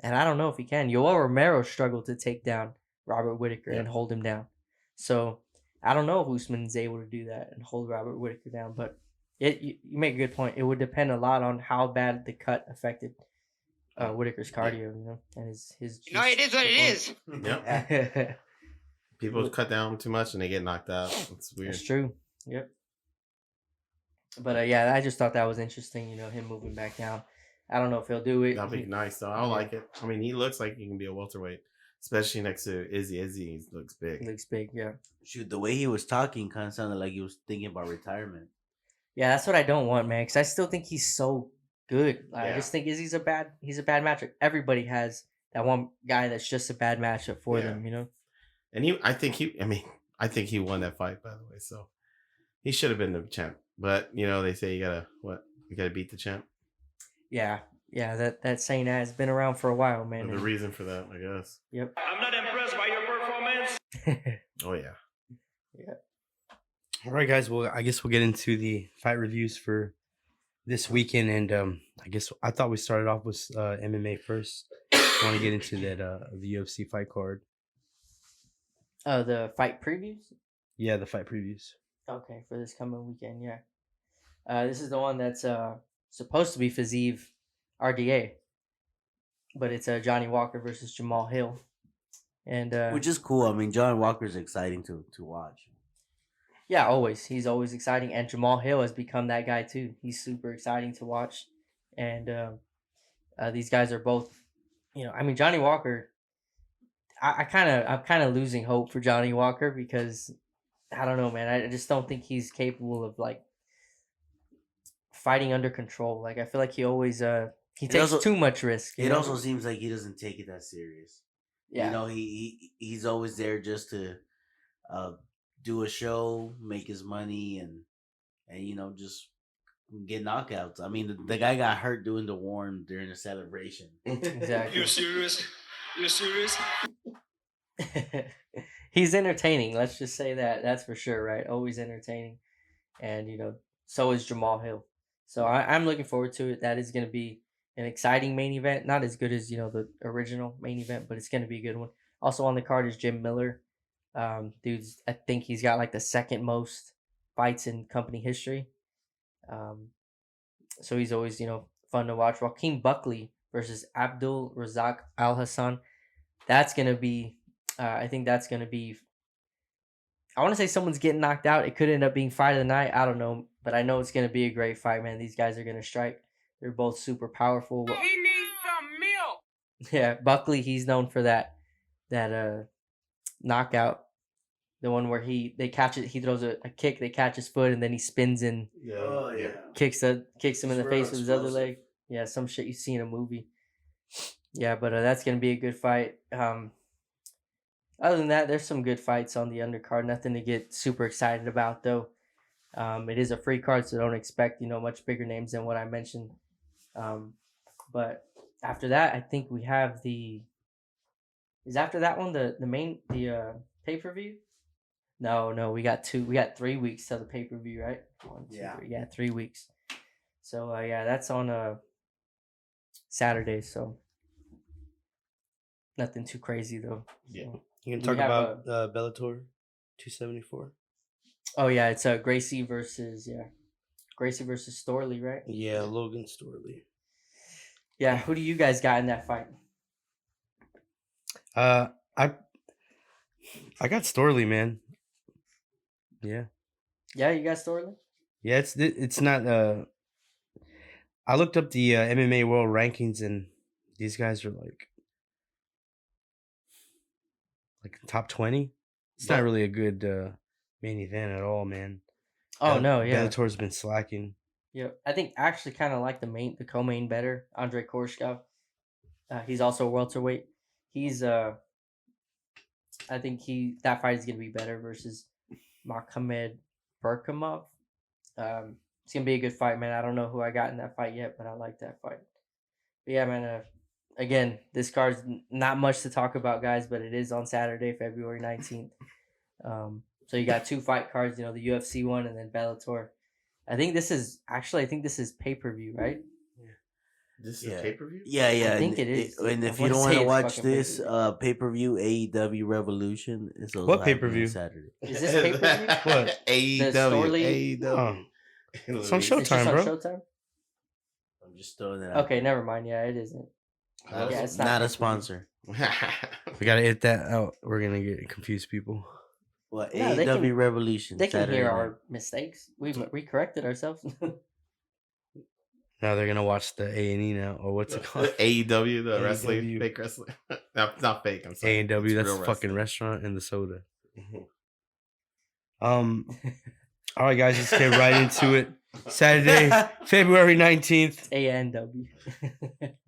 and I don't know if he can. Yoel Romero struggled to take down Robert Whittaker and hold him down, so I don't know if Usman's able to do that and hold Robert Whittaker down. But you make a good point. It would depend a lot on how bad the cut affected Whittaker's cardio, and his. it is what it is. Yep. People cut down too much and they get knocked out. It's weird. That's true. Yep. But yeah, I just thought that was interesting. Him moving back down. I don't know if he'll do it. That'll be nice though. I like it. I mean, he looks like he can be a welterweight, especially next to Izzy. Izzy looks big. He looks big, yeah. Shoot, the way he was talking kind of sounded like he was thinking about retirement. Yeah, that's what I don't want, man. Because I still think he's so good. I Yeah. just think he's a bad matchup. Everybody has that one guy that's just a bad matchup for Yeah. them, And I think he won that fight, by the way. So he should have been the champ. But they say you gotta beat the champ. Yeah, that saying has been around for a while, man. There's a reason for that, I guess. Yep. I'm not impressed by your performance. Oh yeah. All right, guys. Well, I guess we'll get into the fight reviews for this weekend, and I thought we started off with MMA first. I want to get into that the UFC fight card. The fight previews. Yeah, the fight previews. Okay, for this coming weekend, yeah. This is the one that's supposed to be Fazeev RDA, but it's Johnny Walker versus Jamahal Hill, and Which is cool. I mean, John Walker's exciting to watch. yeah, he's always exciting, and Jamahal Hill has become that guy too. He's super exciting to watch, and these guys are both, I mean, Johnny Walker. I'm kind of losing hope for Johnny Walker because I don't know, man. I just don't think he's capable of like fighting under control. Like I feel like he always he takes also- too much risk. It also seems like he doesn't take it that serious. yeah. He's always there just to do a show, make his money, and just get knockouts. I mean, the guy got hurt doing the warm during the celebration. Exactly. You serious? You serious? He's entertaining. Let's just say that. That's for sure, right? Always entertaining, and so is Jamahal Hill. So I'm looking forward to it. That is going to be an exciting main event. Not as good as the original main event, but it's going to be a good one. Also on the card is Jim Miller. Dude's, I think he's got like the second most fights in company history. So he's always fun to watch. Joaquin Buckley versus Abdul Razak Al Hassan. That's gonna be. I think that's gonna be. I want to say someone's getting knocked out. It could end up being fight of the night. I don't know, but I know it's gonna be a great fight, man. These guys are gonna strike. They're both super powerful. He needs some milk. Yeah, Buckley. He's known for that knockout. The one where they catch it. He throws a kick. They catch his foot, and then he spins and kicks him in the face with his other leg. Yeah, some shit you see in a movie. Yeah, but that's gonna be a good fight. Other than that, there's some good fights on the undercard. Nothing to get super excited about though. It is a free card, so don't expect much bigger names than what I mentioned. But after that, I think we have Is after that one the main pay per view? No, we got 3 weeks till the pay per view, right? 1, 2, Yeah. 3. Yeah, 3 weeks. So that's on Saturday. So nothing too crazy though. Yeah. So, You can we talk have about Bellator 274. oh yeah, it's Gracie versus Storley, right? Yeah, Logan Storley. Yeah, who do you guys got in that fight? I got Storley, man. Yeah. Yeah, you got Storley? Yeah, it's not. I looked up the MMA world rankings, and these guys are like like top 20. It's not really a good main event at all, man. Oh no, yeah. Bellator's been slacking. Yeah, I think actually kind of like the co-main better. Andrei Korshkov. He's also a welterweight. He's I think that fight is gonna be better versus Makhmed Berkamov. It's gonna be a good fight, man. I don't know who I got in that fight yet, but I like that fight. But yeah, man. Again, this card's not much to talk about, guys, but it is on Saturday, February 19th. So you got 2 fight cards, the UFC one and then Bellator. I think this is pay-per-view, right? This is pay-per-view? Yeah. I think it is. And if I you don't want say to it's watch fucking this pay-per-view, AEW Revolution is What pay-per-view? Saturday. Is this pay-per-view? What? AEW. Oh. It's on It's just Showtime, on bro. Showtime? I'm just throwing it out. Okay, never mind. Yeah, it isn't. Oh, Yeah, it's not a pay-per-view. sponsor. We gotta edit that out. We're gonna get confused people. Well, No, they AEW can- Revolution. They can Saturday hear night. our mistakes. We corrected ourselves. Now they're gonna watch the A&E now, or what's it called? AEW, the wrestling, AEW. fake wrestling. Not fake. I'm sorry. A&W. It's That's real a fucking wrestling. restaurant and the soda. Mhm. All right, guys, let's get right into it. Saturday, February 19th, ANW.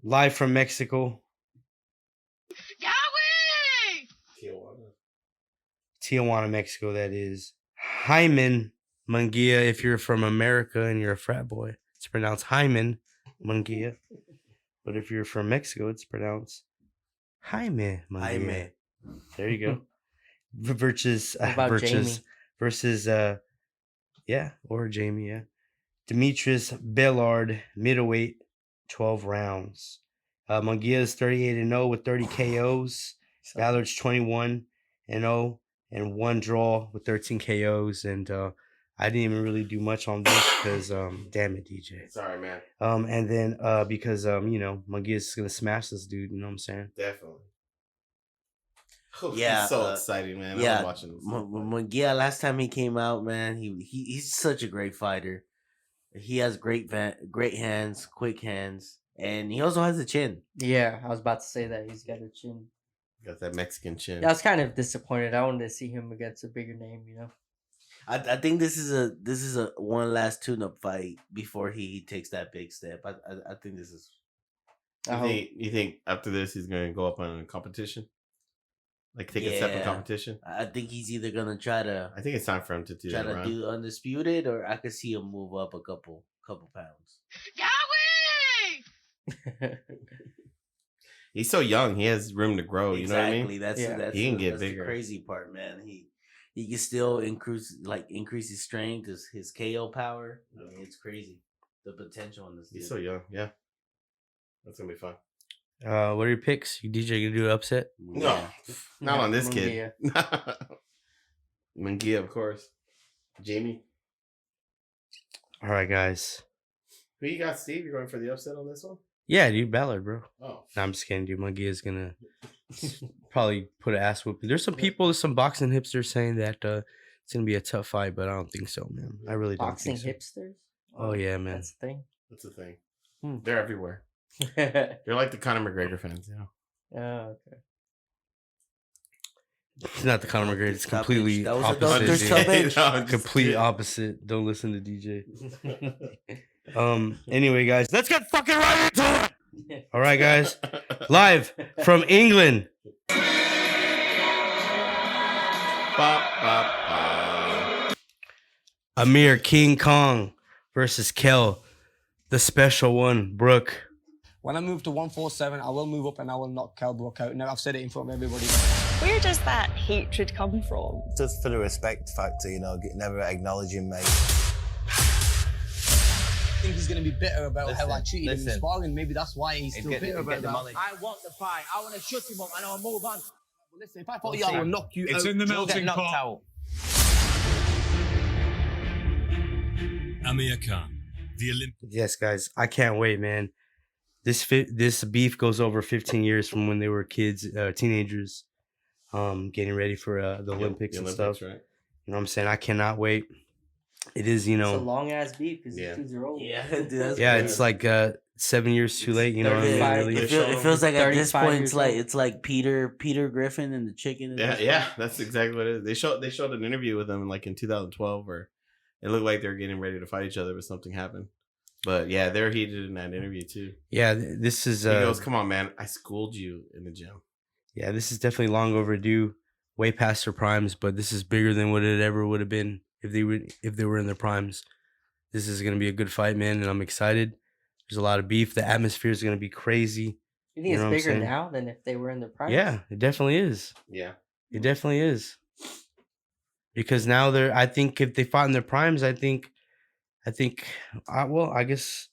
live from Mexico. Tijuana, Mexico, that is. Jaime Munguia, if you're from America and you're a frat boy, it's pronounced Jaime Munguia. But if you're from Mexico, it's pronounced Jaime Munguia. Jaime. There you go. Versus, What about versus, or Jamie, yeah. Demetrius Ballard, middleweight, 12 rounds. Munguia is 38-0 with 30 KOs. Ballard's 21-0 and 1 draw with 13 KOs. And I didn't even really do much on this because, damn it, DJ. Sorry, man. And then because Munguia's gonna smash this dude. You know what I'm saying? Definitely. Yeah, It's so exciting, man. I Yeah, love watching this. Munguia, last time he came out, man, he's such a great fighter. He has great hands, quick hands, and he also has a chin. Yeah, I was about to say that. He's got a chin. Got that Mexican chin. Yeah, I was kind of disappointed. I wanted to see him against a bigger name, I think this is a one last tune-up fight before he takes that big step. I think this is. You think after this he's going to go up on a competition? Like take a step in Yeah. competition? I think he's either gonna try to I think it's time for him to do that, right? do undisputed, or I could see him move up a couple pounds. He's so young. He has room to grow. You know what I mean? That's Yeah. that's He can the- get that's bigger. The crazy part, man. He can still increase his strength, his KO power. I mean, it's crazy the potential in this. He's dude. so young. Yeah. That's going to be fun. What are your picks? You DJ gonna do an upset? No. Not on this kid. Munguia, of course. Jamie. All right, guys. Who you got, Steve? You're going for the upset on this one? Yeah, dude, Ballard, bro. Oh. No, I'm just kidding, dude. Munguia's gonna probably put an ass whooping. There's some boxing hipsters saying that it's gonna be a tough fight, but I don't think so, man. I really don't Boxing think so. hipsters? Oh yeah, man. That's the thing. That's the thing. Hmm. They're everywhere. Oh, They're like the Conor McGregor fans, you know? okay. It's not the Conor McGregor. It's Stop completely it. That was a opposite. doctor's dude. tub bitch. No, I'm just Complete kidding. opposite. Don't listen to DJ. Anyway, guys, let's get fucking right into it. All right, guys. Live from England. Ba, ba, ba. Amir King Kong versus Kell, the special one, Brook. When I move to 147, I will move up and I will knock Kell Brook out. Now, I've said it in front of everybody. Where does that hatred come from? Just for the respect factor, never acknowledging me. I think he's going to be bitter about how I treated him in sparring. Maybe that's why he's still bitter about that. I want the fight. I want to shut him up and I'll move on. But listen, if I fought you, I will knock you out. It's in the You'll get melting knocked pot. out. Amir Khan, the Olympic. Yes, guys, I can't wait, man. This beef goes over 15 years from when they were kids, teenagers, getting ready for the Olympics and stuff. Right? You know what I'm saying? I cannot wait. It is, It's a long ass beef because Yeah. these dudes are old. Yeah, dude, that's yeah, crazy. it's like 7 years too late. You know what I mean? 35. Really? It feels like at this 35 point years it's like Peter Griffin and the chicken. at Yeah, this yeah, point. that's exactly what it is. They showed an interview with him like in 2012 where it looked like they were getting ready to fight each other, but something happened. But yeah, they're heated in that interview too. Yeah, this is. He goes, "Come on, man, I schooled you in the gym." Yeah, this is definitely long overdue, way past their primes. But this is bigger than what it ever would have been if they were in their primes. This is gonna be a good fight, man, and I'm excited. There's a lot of beef. The atmosphere is gonna be crazy. You think know what I'm it's bigger saying? now than if they were in their prime? Yeah, it definitely is. Yeah, It definitely is. Because now I think if they fought in their primes, I think, I guess,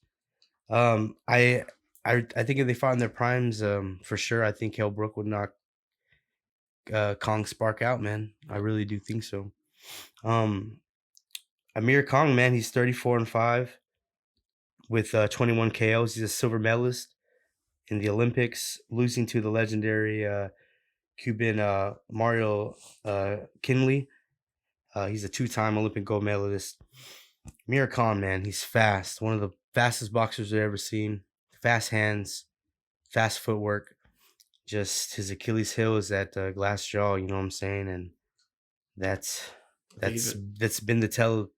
I think if they fought in their primes, for sure, I think Kell Brook would knock Kong Spark out, man. I really do think so. Amir Kong, man, he's 34-5 with 21 KOs. He's a silver medalist in the Olympics, losing to the legendary Cuban Mario Kinley. He's a 2-time Olympic gold medalist. Amir Khan, man, he's fast. One of the fastest boxers I've ever seen. Fast hands, fast footwork. Just his Achilles heel is that glass jaw, you know what I'm saying? And that's been the tell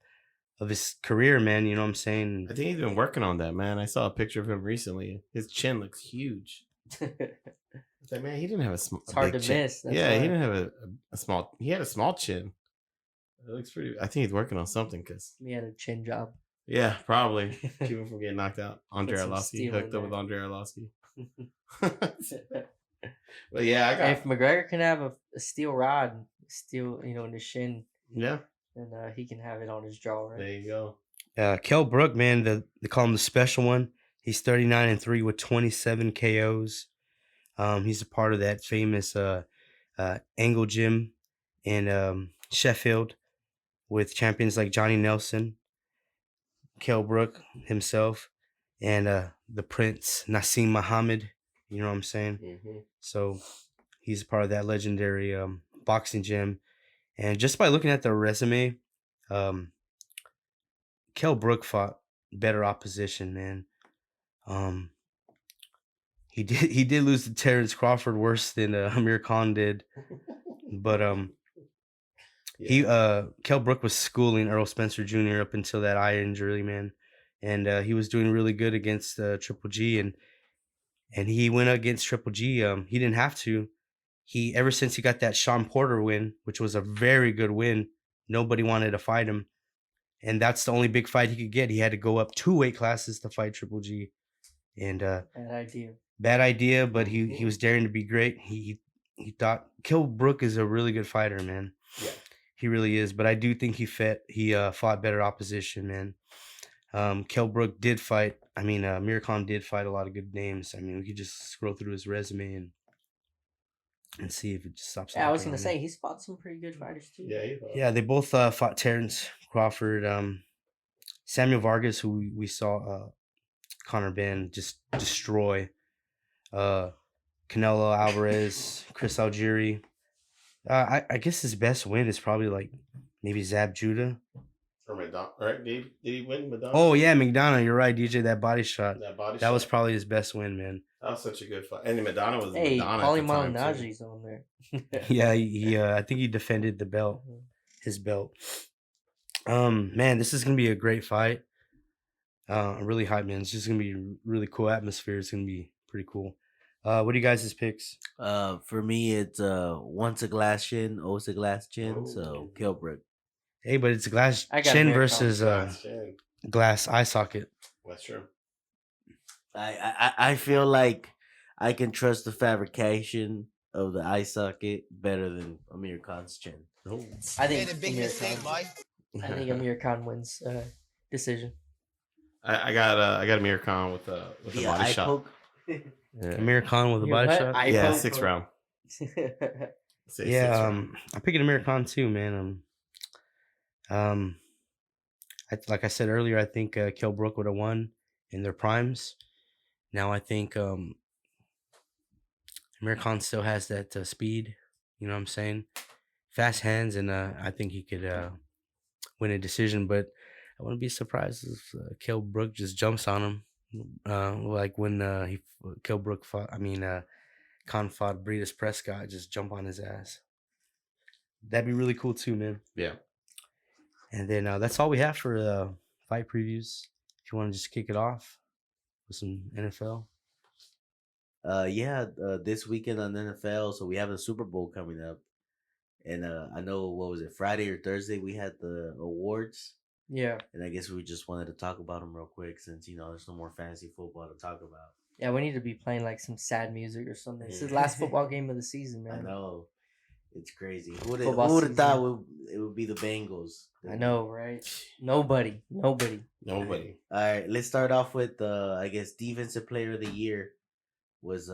of his career, man. You know what I'm saying? I think he's been working on that, man. I saw a picture of him recently. His chin looks huge. It's like, man, he didn't have a small. It's hard big to chin. miss. That's Yeah, why. he didn't have a small. He had a small chin. It looks pretty. I think he's working on something because. He had a chin job. Yeah, probably keep him from getting knocked out. Andre some Arlovski steel hooked in up with there. Andre Arlovski. But yeah, I got. If McGregor can have a steel rod, steel, in his shin, Yeah, then he can have it on his jaw, right? there you go. Kell Brook, man, they call him the special one. He's 39-3 with 27 KOs. He's a part of that famous Angle Gym in Sheffield with champions like Johnny Nelson, Kell Brook himself, and the Prince Nassim Muhammad. You know what I'm saying? Mm-hmm. So he's a part of that legendary boxing gym. And just by looking at the resume, Kell Brook fought better opposition, man. He did lose to Terrence Crawford worse than Amir Khan did, but Kell Brook was schooling Earl Spencer Jr. up until that eye injury, man, and he was doing really good against Triple G, and he went against Triple G. He didn't have to. Ever since he got that Sean Porter win, which was a very good win, nobody wanted to fight him. And that's the only big fight he could get. He had to go up 2 weight classes to fight Triple G. And bad idea, but he was daring to be great. He thought Kell Brook is a really good fighter, man. Yeah. He really is. But I do think he fought better opposition, man. Kell Brook did fight. I mean, Amir Khan did fight a lot of good names. I mean, we could just scroll through his resume and see if it just stops. Yeah, I was gonna say he's fought some pretty good fighters too. Yeah, they both fought Terrence Crawford, Samuel Vargas, who we saw Conor Ben just destroy, Canelo Alvarez, Chris Algieri. I guess his best win is probably like maybe Zab Judah. Or Madonna, right? Did he win Madonna? Oh yeah, McDonough. You're right, DJ. That body shot. That was probably his best win, man. That was such a good fight. And Madonna was Hey, Madonna Paulie at the time, too. Malignaggi's on there. Yeah, he I think he defended the belt, his belt. Man, this is gonna be a great fight. I'm really hyped, man. It's just gonna be a really cool atmosphere. It's gonna be pretty cool. What do you guys' picks? For me, it's once a glass chin, always a glass chin. So Kell Brook. Hey, but it's a glass I got chin Amir versus Glass chin. glass eye socket. That's true. I feel like I can trust the fabrication of the eye socket better than Amir Khan's chin. I think Amir Khan. I think Amir Khan wins decision. I got Amir Khan with a body shot. Poke. Yeah. Amir Khan with a body shot. Yeah, 6th round. Yeah, I'm picking Amir Khan too, man. Like I said earlier, I think Kell Brook would have won in their primes. Now I think Amir Khan still has that speed. You know what I'm saying? Fast hands, and I think he could win a decision. But I wouldn't be surprised if Kell Brook just jumps on him, Like when Kell Brook fought. Khan fought Breedis Prescott. Just jump on his ass. That'd be really cool too, man. Yeah. And then that's all we have for fight previews. If you want to just kick it off with some NFL. This weekend on NFL, so we have the Super Bowl coming up. And I know, what was it, Friday or Thursday, we had the awards. Yeah. And I guess we just wanted to talk about them real quick since, there's no more fantasy football to talk about. Yeah, we need to be playing like some sad music or something. This is the last football game of the season, man. I know. It's crazy. Who would Football have thought season. it would be the Bengals? I know, right? Nobody. All right, let's start off with, I guess, Defensive Player of the Year was,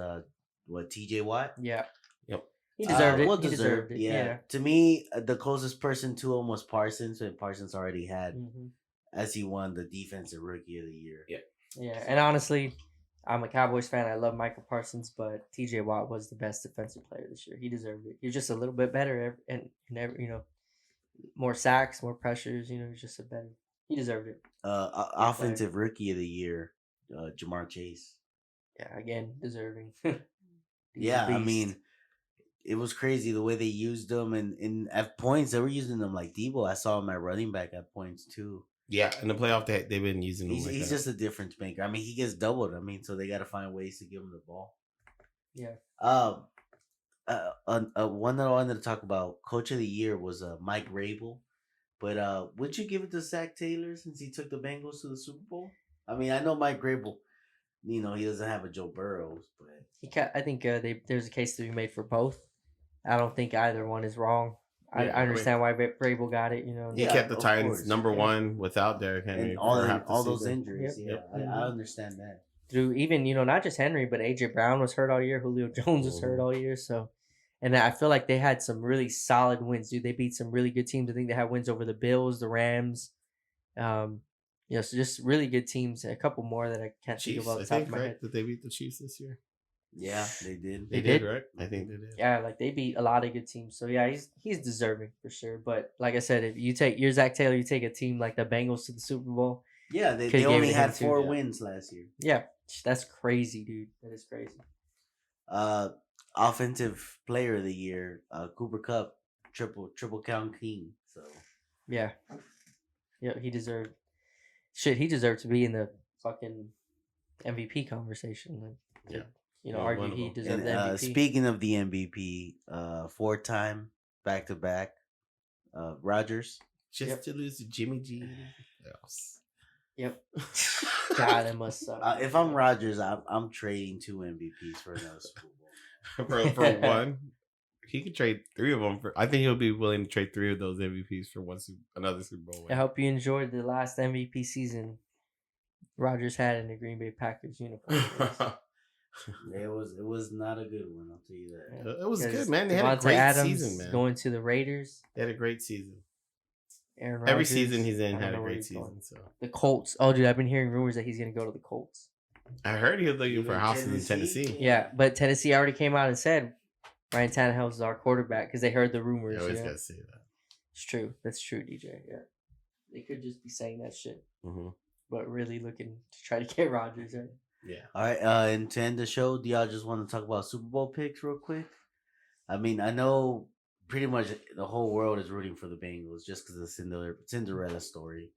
TJ Watt? Yeah. Yep. He deserved it. Well He deserved it. Yeah. To me, the closest person to him was Parsons, and Parsons already had, as he won the Defensive Rookie of the Year. Yeah. Yeah, and honestly, I'm a Cowboys fan. I love Michael Parsons, but TJ Watt was the best defensive player this year. He deserved it. He was just a little bit better, and more sacks, more pressures. He's just a better. He deserved it. Offensive Rookie of the Year, Jamar Chase. Yeah, again, deserving. Yeah, I mean, it was crazy the way they used him, and at points they were using them like Debo. I saw him at running back at points too. Yeah, in the playoff they've been using him. He's just a difference maker. I mean, he gets doubled. So they got to find ways to give him the ball. Yeah. One that I wanted to talk about, Coach of the Year, was Mike Rabel. But would you give it to Zach Taylor since he took the Bengals to the Super Bowl? I mean, I know Mike Rabel, he doesn't have a Joe Burrows, but I think there's a case to be made for both. I don't think either one is wrong. I understand why Vrabel got it. He kept the Titans number one without Derrick Henry and all those injuries. Yep. Yeah, I understand that. Through even not just Henry, but AJ Brown was hurt all year. Julio Jones was hurt all year. So, and I feel like they had some really solid wins, dude. They beat some really good teams. I think they had wins over the Bills, the Rams. So just really good teams. A couple more that I can't think of off the top of my head. Did they beat the Chiefs this year? Yeah, they did. They did, right? I think they did. Yeah, like they beat a lot of good teams. So yeah, he's deserving for sure. But like I said, if you take your Zach Taylor, you take a team like the Bengals to the Super Bowl. Yeah, they only had 4 wins last year. Yeah, that's crazy, dude. That is crazy. Offensive Player of the Year, Cooper Kupp, triple count king. So yeah, he deserved. He deserved to be in the fucking MVP conversation. Like, argue he deserved the MVP. Speaking of the MVP, 4-time back-to-back, Rodgers. Just to lose to Jimmy G. Yep. God, it must suck. If I'm Rodgers, I'm trading 2 MVPs for another Super Bowl. for one, he could trade 3 of them. I think he'll be willing to trade 3 of those MVPs for another Super Bowl win. I hope you enjoyed the last MVP season Rodgers had in the Green Bay Packers uniform. It was not a good one, I'll tell you that. It was good, man. They had a great season, man. Going to the Raiders. They had a great season. Aaron Rodgers, every season he's in had a great season. So the Colts. Oh, dude, I've been hearing rumors that he's going to go to the Colts. I heard he was looking for houses in Tennessee. Yeah, but Tennessee already came out and said Ryan Tannehill is our quarterback because they heard the rumors. You always gotta say that. It's true. That's true, DJ. Yeah, they could just be saying that shit, but really looking to try to get Rodgers. Right? Yeah. All right. And to end the show, do y'all just want to talk about Super Bowl picks real quick? I mean, I know pretty much the whole world is rooting for the Bengals just because of the Cinderella story.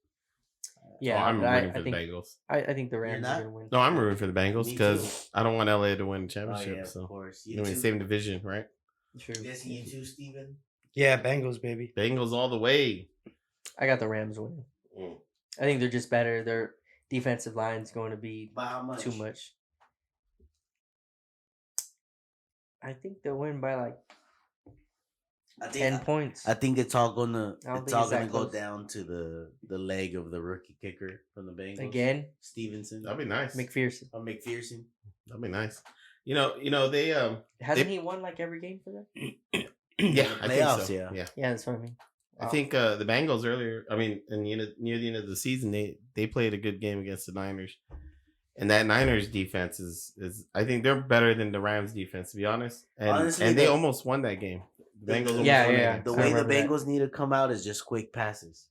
Yeah, I'm rooting for the Bengals. I think the Rams are going to win. No, I'm rooting for the Bengals because I don't want LA to win the championship. Yeah, so of course. same division, right? True. Guessing you too, Steven? Yeah, Bengals, baby. Bengals all the way. I got the Rams winning. I think they're just better. Their defensive line's going to be too much. I think they'll win by like 10 points. I think it's all gonna go close. down to the leg of the rookie kicker from the Bengals again. Stevenson. That'd be nice. McPherson. That'd be nice. You know they hasn't he won like every game for them? Yeah, I playoffs. think so. Yeah, that's what I mean. I think the Bengals earlier. I mean, near the end of the season, they played a good game against the Niners, and that Niners defense is I think they're better than the Rams defense, to be honest. And honestly, they almost won that game. The Bengals almost won that game. The way the Bengals need to come out is just quick passes.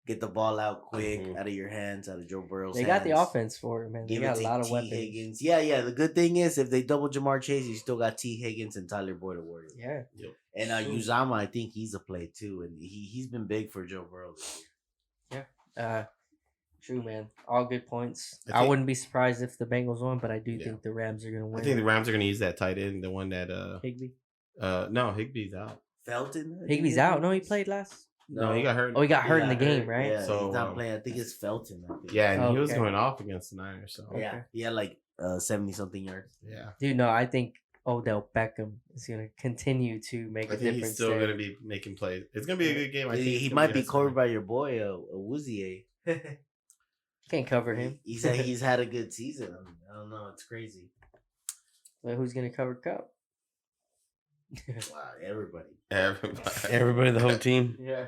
get the ball out quick, Mhm. out of your hands, out of Joe Burrow's They hands. got the offense for it, man. They Give it got a to lot of T. weapons. Higgins. Yeah. The good thing is if they double Jamar Chase, you still got T. Higgins and Tyler Boyd Warrior. Yeah. Yep. And Uzama, I think he's a play too, and he's been big for Joe Burrow. True, man. All good points. I I think- wouldn't be surprised if the Bengals won, but I do Yeah. think the Rams are gonna win. I think the Rams are going to use that tight end, the one that Higbee. no, Higbee's out. Felton. Higbee's out. No, he played last. No, he got hurt. Oh, he got hurt in the got game, hurt. right? Yeah, So, he's not playing. I think it's Felton. I think. Yeah, and he was Okay. going off against the Niners. So Yeah, he had like 70-something yards. yeah. Dude, no, I think Odell Beckham is gonna continue to make I a think difference. he's still there. going to be making plays. It's going to be a good game. I think He, it's he gonna might be high covered scoring. by your boy, Awuzie. Can't cover him. He said he's had a good season. I don't know. It's crazy. Well, who's gonna cover Cup? Wow, everybody. Everybody, the whole team. Yeah.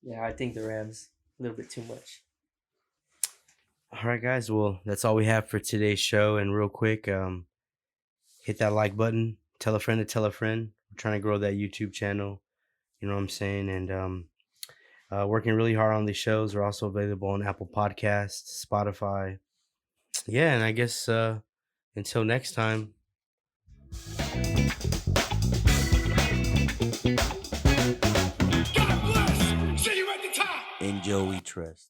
Yeah, I think the Rams a little bit too much. All right, guys. Well, that's all we have for today's show. And real quick, hit that like button. Tell a friend to tell a friend. We're trying to grow that YouTube channel. You know what I'm saying? And working really hard on these shows. We're also available on Apple Podcasts, Spotify. Yeah, and I guess until next time. In Joe we trust.